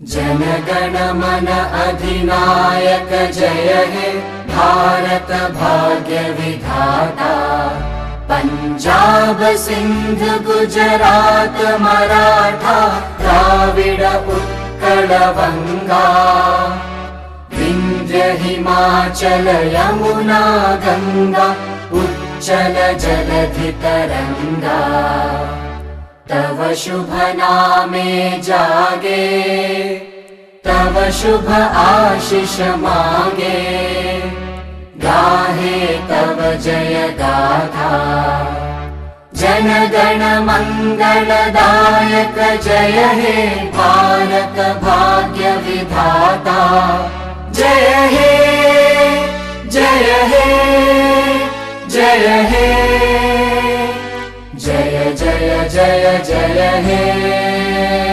जन मन अधिनायक जय हे भारत भाग्य विधाता। पंजाब सिंध गुजरात मराठा द्राविड उत्कल बंगा। विंध्य हिमाचल यमुना गंगा उच्चल जलधि तरंगा। तव शुभ नामे जागे तव शुभ आशीष मांगे। गाहे तव जय गाथा जन गण मंगलदायक जय हे भारत भाग्य विधाता। जय हे जय हे जय हे जय जय जय जय हे।